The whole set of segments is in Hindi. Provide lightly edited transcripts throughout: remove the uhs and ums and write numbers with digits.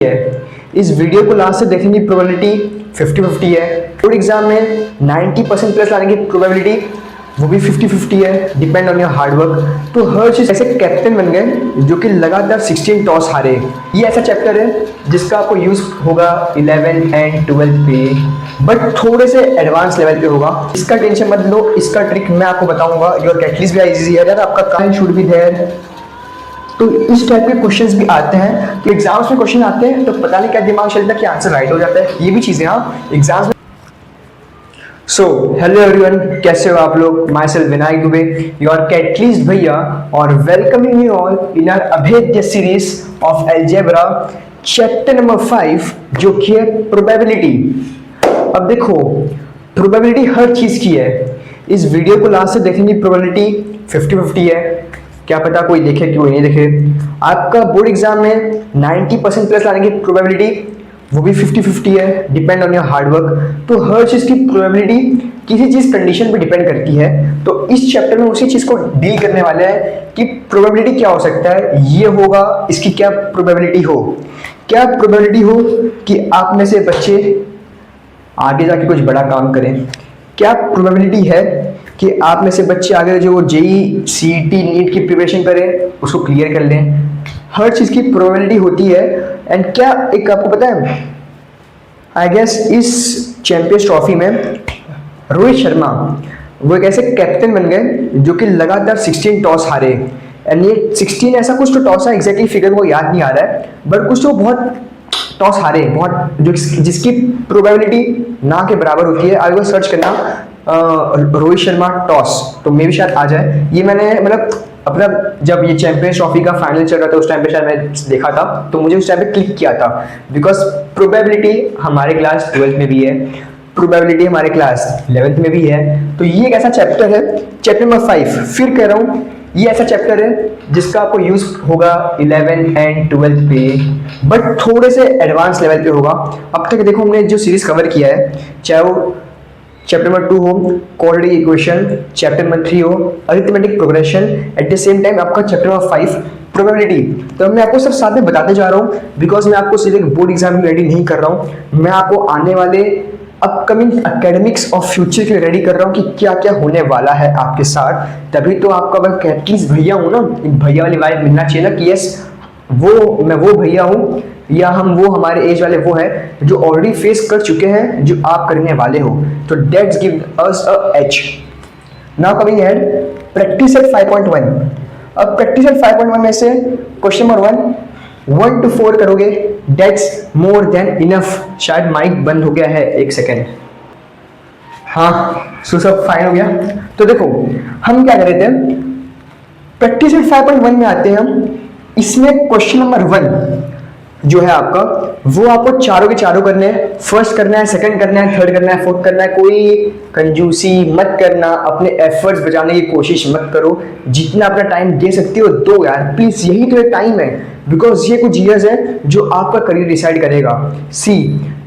है। इस वीडियो को लास्ट से देखने की प्रोबेबिलिटी 50-50 है। बोर्ड एग्जाम में 90% प्लस लाने की प्रोबेबिलिटी वो भी 50-50 है, depend on your hard work. तो हर चीज ऐसे कैप्टन बन गए जो कि लगातार 16 टॉस हारे। ये ऐसा चैप्टर है जिसका आपको यूज होगा 11th एंड 12th पे, बट थोड़े से एडवांस लेवल पे होगा। इसका टेंशन मत लो, इसका ट्रिक मैं आपको बताऊंगा। योर कैटलिस्ट भी इजी है यार, आपका काम शुड बी देयर। तो इस टाइप के क्वेश्चंस भी आते हैं। तो एग्जाम्स में क्वेश्चन आते हैं तो पता नहीं क्या दिमाग चलता है कि आंसर राइट हो जाता है। ये भी चीजें हाँ एग्जाम्स में। सो हेलो एवरीवन, कैसे हो आप लोग? Myself Vinayak Dubey, your catalyst भैया, और welcoming you all in our Abhedya series of algebra chapter number 5 जो कि है प्रोबेबिलिटी। अब देखो, प्रोबेबिलिटी हर चीज की है। इस वीडियो को लास्ट से देखने की प्रोबेबिलिटी 50-50 है। क्या पता कोई देखे कोई नहीं देखे। आपका बोर्ड एग्जाम में 90% प्लस लाने की प्रोबेबिलिटी वो भी 50-50 है, depend on your hard work. तो हर चीज की प्रोबेबिलिटी किसी चीज कंडीशन पे डिपेंड करती है। तो इस चैप्टर में उसी चीज को डील करने वाले हैं कि प्रोबेबिलिटी क्या हो सकता है, ये होगा, इसकी क्या प्रोबेबिलिटी हो। क्या प्रोबेबिलिटी हो कि आप में से बच्चे आगे जाके कुछ बड़ा काम करें। क्या प्रोबेबिलिटी है कि आप में से बच्चे आगे जो जेई सीईटी नीट की प्रिपरेशन करें उसको क्लियर कर लें। हर चीज की प्रोबेबिलिटी होती है। एंड क्या एक आपको पता है, आई गेस इस चैंपियंस ट्रॉफी में रोहित शर्मा वो एक ऐसे कैप्टन बन गए जो कि लगातार 16 टॉस हारे। एंड ये 16 ऐसा कुछ तो टॉस है, एग्जैक्टली फिगर को याद नहीं आ रहा है, बट कुछ तो बहुत टॉस हारे, बहुत जो जिसकी प्रोबेबिलिटी ना के बराबर होती है। आगे सर्च करना रोहित शर्मा टॉस, तो मे भी शायद आ जाए। ये मैंने मतलब अपना जब ये चैंपियंस ट्रॉफी का फाइनल चल रहा था उस टाइम पे शायद मैं देखा था, तो मुझे उस टाइम पे क्लिक किया था। बिकॉज प्रोबेबिलिटी हमारे क्लास 12th में भी है, प्रोबेबिलिटी हमारे क्लास 11th में भी है। तो ये एक ऐसा चैप्टर है, चैप्टर नंबर 5 फिर कह रहा हूँ, ये ऐसा चैप्टर है जिसका आपको यूज होगा 11th एंड 12th पे, बट थोड़े से एडवांस लेवल पे होगा। अब तक देखो हमने जो सीरीज कवर किया है, चाहे वो चैप्टर नंबर 2 हो क्वाड्रेटिक इक्वेशन, चैप्टर नंबर 3 हो arithmetic progression, at the same time आपका चैप्टर नंबर 5 प्रोबेबिलिटी। तो मैं आपको सब साथ में बताते जा रहा हूँ, बिकॉज मैं आपको सीधे बोर्ड एग्जाम में रेडी नहीं कर रहा हूँ। मैं आपको आने वाले अपकमिंग एकेडमिक्स और फ्यूचर के लिए रेडी कर रहा हूँ कि क्या क्या होने वाला है आपके साथ। तभी तो आपका मैं कैटलिस्ट भैया हूँ ना, एक भैया वाली वाइब मिलना चाहिए ना कि यस वो मैं वो भैया हूँ, या हम वो हमारे एज वाले वो हैं जो ऑलरेडी फेस कर चुके हैं जो आप करने वाले हो। तो that's give us a edge. Now coming ahead, practice at 5.1। अब प्रैक्टिस एट 5.1 में से क्वेश्चन नंबर 1 to 4 करोगे, डेट्स मोर देन इनफ। शायद माइक बंद हो गया है, एक सेकेंड। हाँ सो सब फाइन हो गया। तो देखो हम क्या कर रहे थे, प्रैक्टिस एट 5.1 में आते हैं हम। इसमें क्वेश्चन नंबर 1 जो है आपका, वो आपको चारों के चारों करने हैं। फर्स्ट करना है, सेकंड करना है, थर्ड करना है, फोर्थ करना है। कोई कंजूसी मत करना, अपने एफर्ट्स बचाने की कोशिश मत करो। जितना अपना टाइम दे सकते हो दो यार प्लीज, यही तो टाइम है। बिकॉज ये कुछ ईयर्स है जो आपका करियर डिसाइड करेगा। सी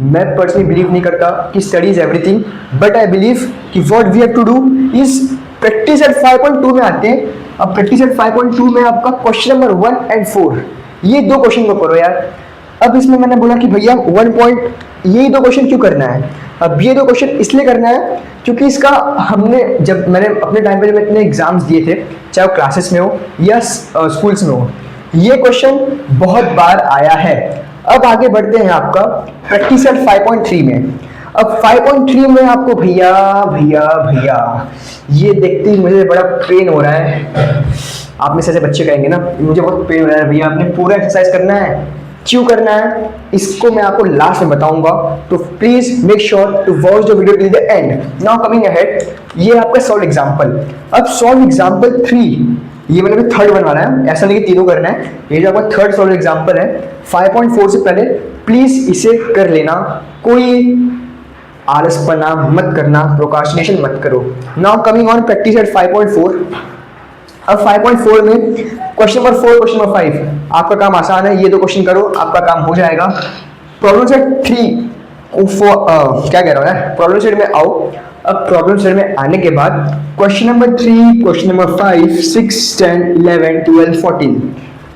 मैं पर्सनली बिलीव नहीं करता कि study is everything, but I believe कि what we have to do is practice at 5.2 में आते हैं। अब प्रैक्टिस एट 5.2 में आपका क्वेश्चन नंबर 1 and 4 ये दो क्वेश्चन को करो यार। अब इसमें मैंने बोला कि भैया 1 पॉइंट यही दो क्वेश्चन क्यों करना है। अब ये दो क्वेश्चन इसलिए करना है क्योंकि इसका हमने जब मैंने अपने टाइम पे जब इतने एग्जाम्स दिए थे, चाहे वो क्लासेस में हो या स्कूल्स में हो, ये क्वेश्चन बहुत बार आया है। अब आगे बढ़ते हैं आपका प्रैक्टिस एट 5.3 में। अब 5.3 में आपको भैया भैया भैया ये देखते ही मुझे बड़ा पेन हो रहा है। आप में से ऐसे बच्चे कहेंगे ना, मुझे बहुत पेन हो रहा है भैया, आपने पूरा एक्सरसाइज करना है। क्यों करना है इसको मैं आपको लास्ट में बताऊंगा, तो please make sure to watch the video till the end. Now coming ahead, ये आपका सॉल्व एग्जांपल। अब सॉल्व एग्जांपल 3, ये मैंने भी थर्ड बनवाना है, ऐसा नहीं कि तीनों करना है। ये जो आपका थर्ड सॉल्व एग्जांपल है 5.4 से पहले प्लीज इसे कर लेना। कोई आलसपना मत करना, प्रोक्रास्टिनेशन मत करो। Now coming on practice eight 5.4। अब 5.4 में क्वेश्चन नंबर 4 क्वेश्चन नंबर 5 आपका काम आसान है, ये दो क्वेश्चन करो आपका काम हो जाएगा। प्रॉब्लम सेट 3 क्या कह रहा हूँ यार, प्रॉब्लम सेट में आओ। अब प्रॉब्लम सेट में आने के बाद क्वेश्चन नंबर 3 क्वेश्चन नंबर 5 6 10 11 12 14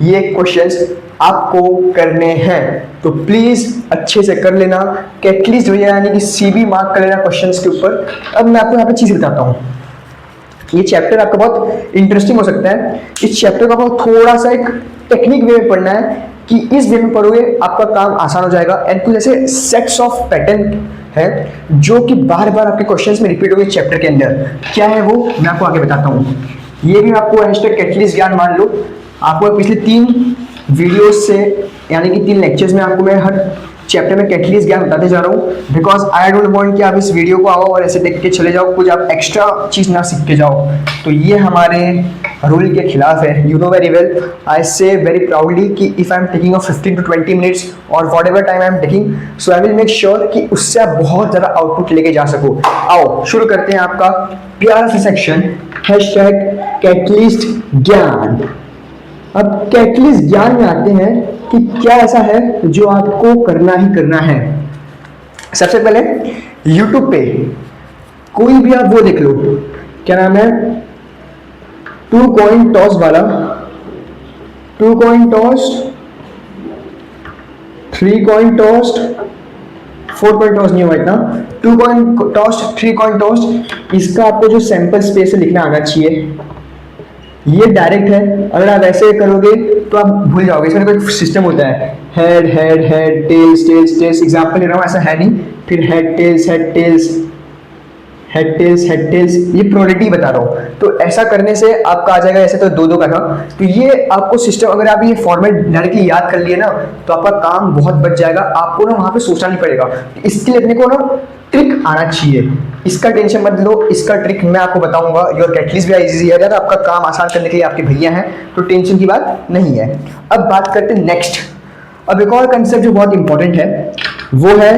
ये क्वेश्चंस आपको करने हैं, तो प्लीज अच्छे से कर लेना, कैटलिस्ट भैया यानी कि सीबी मार्क कर लेना क्वेश्चंस के ऊपर। अब मैं आपको यहाँ पे चीज बताता हूँ, ये चैप्टर आपका बहुत इंटरेस्टिंग हो सकता है। इस चैप्टर को आपको थोड़ा सा एक टेक्निक वे में पढ़ना है कि इस वे में पढ़ोगे आपका काम आसान हो जाएगा। एंड कुछ ऐसे सेट्स ऑफ पैटर्न है जो कि बार बार आपके क्वेश्चंस में रिपीट होंगे चैप्टर के अंदर। क्या है वो मैं आपको आगे बताता हूँ। ये भी आपको #कैटलिस्ट ज्ञान मान लो, आपको पिछले 3 वीडियोस से यानी कि 3 लेक्चर्स में आपको मैं हर चैप्टर में कैटलिस्ट ज्ञान बताते जा रहा हूँ, बिकॉज आई डोंट वांट कि आप इस वीडियो को आओ और ऐसे देख के चले जाओ, कुछ आप एक्स्ट्रा चीज ना सीख के जाओ। तो ये हमारे रूल के खिलाफ है। You know very well, I say very proudly कि if I am taking off 15 to 20 minutes और whatever time I am taking, so I will make sure कि उससे आप बहुत ज़्यादा आउटपुट लेके जा सको। आओ शुरू करते हैं आपका प्यारा सा सेक्शन #कैटलिस्ट ज्ञान। अब कैटलिस्ट ज्ञान में आते हैं कि क्या ऐसा है जो आपको करना ही करना है। सबसे पहले YouTube पे कोई भी आप वो देख लो, क्या नाम है, 2 कॉइन टॉस वाला, 2 coin toss, 3 coin toss, 4 coin toss नहीं हुआ इतना, 2 कॉइन टॉस, 3 कॉइन टॉस, इसका आपको जो सैंपल स्पेस है लिखना आना चाहिए। ये डायरेक्ट है, अगर आप ऐसे करोगे तो आप भूल जाओगे। इसमें कोई सिस्टम होता है, head head head, tails tails tails, example ले रहा हूँ, ऐसा है नहीं, फिर head tails head tails, head tails head tails, ये प्रोबेबिलिटी बता रहा हूँ। तो ऐसा करने से आपका आ जाएगा, ऐसे तो 2-2 का था। तो ये आपको सिस्टम, अगर आप ये फॉर्मेट डायरेक्टली याद कर लिए ना तो आपका काम बहुत बच जाएगा, आपको ना वहाँ पे सोचना नहीं पड़ेगा। इसके लिए अपने को ना ट्रिक आना चाहिए, इसका टेंशन मत लो, इसका ट्रिक मैं आपको बताऊंगा। योर कैटलिस्ट भी इजी है, आपका काम आसान करने के लिए आपके भैया हैं, तो टेंशन की बात नहीं है। अब बात करते हैं नेक्स्ट। अब एक और कंसेप्ट जो बहुत इंपॉर्टेंट है वो है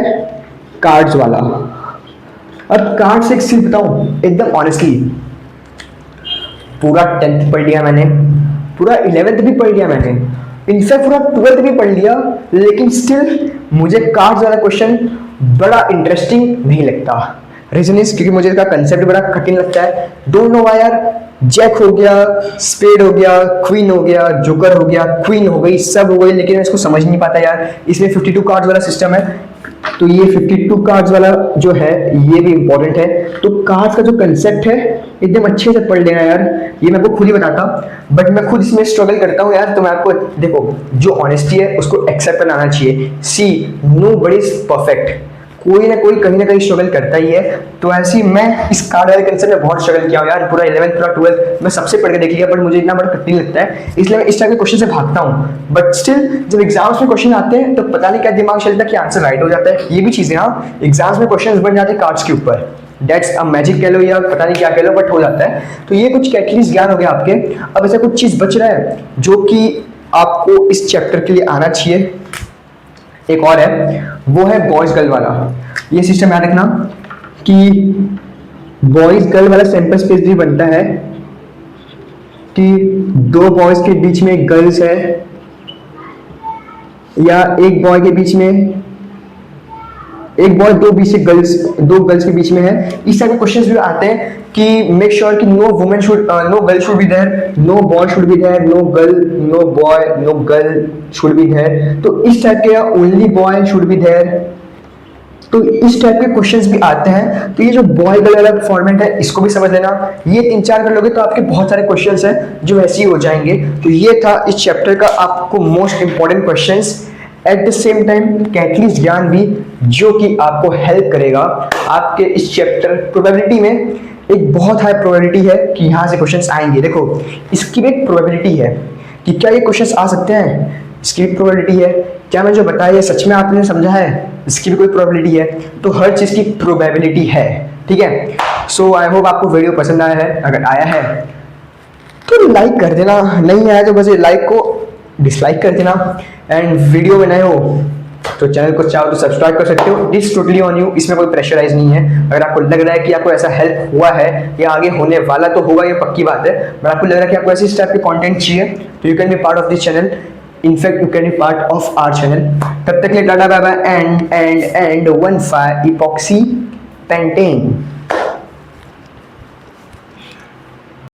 कार्ड्स वाला। अब कार्ड से एक चीज बताऊं एकदम ऑनेस्टली, पूरा 10th पढ़ लिया मैंने, पूरा 11th भी पढ़ लिया मैंने, इनफैक्ट पूरा 12th भी पढ़ लिया, लेकिन स्टिल मुझे कार्ड्स वाला क्वेश्चन बड़ा इंटरेस्टिंग नहीं लगता। रीजन इज क्योंकि मुझे इसका कंसेप्ट बड़ा कठिन लगता है। डोंट नो व्हाई यार, जैक हो गया, स्पेड हो गया, क्वीन हो गया, जोकर हो गया, क्वीन हो गई, सब हो गई, लेकिन मैं इसको समझ नहीं पाता यार। इसमें 52 कार्ड्स वाला सिस्टम है, तो ये 52 कार्ड्स वाला जो है ये भी इंपॉर्टेंट है। तो कार्ड्स का जो कंसेप्ट है एकदम अच्छे से पढ़ लेना यार, ये मैं आपको खुद ही बताता, बट मैं खुद इसमें स्ट्रगल करता हूँ यार। तो मैं आपको देखो, जो ऑनेस्टी है उसको एक्सेप्ट करना आना चाहिए। सी नोबडी इज परफेक्ट, कोई ना कोई कहीं ना कहीं स्ट्रगल करता ही है। तो ऐसे ही मैं इस कार्ड वाले कंसेप्ट में बहुत स्ट्रगल किया हूँ यार, पूरा 11th पूरा 12th मैं सबसे पढ़ के देख लिया, बट मुझे इतना बड़ा कठिन लगता है, इसलिए मैं इस टाइप के क्वेश्चन से भागता हूँ। बट स्टिल जब एग्जाम्स में क्वेश्चन आते हैं तो पता नहीं क्या दिमाग चलता है कि आंसर राइट हो जाता है। ये भी चीजें, हाँ, एग्जाम्स में क्वेश्चन बन जाते हैं कार्ड्स के ऊपर, दैट्स अ मैजिक कह लो या पता नहीं क्या कह लो, बट हो जाता है। तो ये कुछ कैटलिस्ट ज्ञान हो गया आपके। अब ऐसा कुछ चीज बच रहा है जो कि आपको इस चैप्टर के लिए आना चाहिए, एक और है, वो है बॉयज गर्ल वाला। ये सिस्टम याद रखना कि बॉयज गर्ल वाला सैंपल स्पेस भी बनता है कि 2 बॉयज के बीच में एक गर्ल्स है या एक बॉय के बीच में एक बॉय, 2 बीच से गर्ल्स, 2 गर्ल्स के बीच में है। इस टाइप के क्वेश्चंस भी आते हैं कि मेक श्योर कि no women should, no girl should be there, no boy should be there, no girl, no boy, no girl should be there. तो इस टाइप के, only boy should be there, तो इस टाइप के क्वेश्चंस भी आते हैं। तो ये जो बॉय गर्ल वाला फॉर्मेट है इसको भी समझ लेना। ये 3-4 कर लोगे तो आपके बहुत सारे क्वेश्चंस हैं जो ऐसे ही हो जाएंगे। तो ये था इस चैप्टर का आपको most important questions. At the same time catalyst ज्ञान भी जो कि आपको हेल्प करेगा आपके इस चैप्टर। प्रोबेबिलिटी में एक बहुत हाई प्रोबेबिलिटी है कि यहाँ से क्वेश्चंस आएंगे। देखो इसकी भी एक प्रोबेबिलिटी है कि क्या ये क्वेश्चंस आ सकते हैं, इसकी भी प्रोबेबिलिटी है। क्या मैं जो बताया ये सच में आपने समझा है, इसकी भी कोई प्रोबेबिलिटी है। तो हर चीज़ की प्रोबेबिलिटी है, ठीक है। सो आई होप आपको वीडियो पसंद आया है। अगर आया है तो लाइक कर देना, नहीं आया तो बस लाइक को डिसलाइक कर देना। एंड वीडियो में नए हो तो चैनल को चाहो तो सब्सक्राइब कर सकते हो, इट्स टोटली ऑन यू, इसमें कोई प्रेशराइज नहीं है। अगर आपको लग रहा है कि आपको ऐसा हेल्प हुआ है या आगे होने वाला तो होगा, ये पक्की बात है, बट आपको लग रहा है कि आपको ऐसे इस टाइप के कंटेंट चाहिए तो you can be part of this channel. In fact you can be part of our channel. तब तक के लिए tata bye bye and 15 epoxy pentane.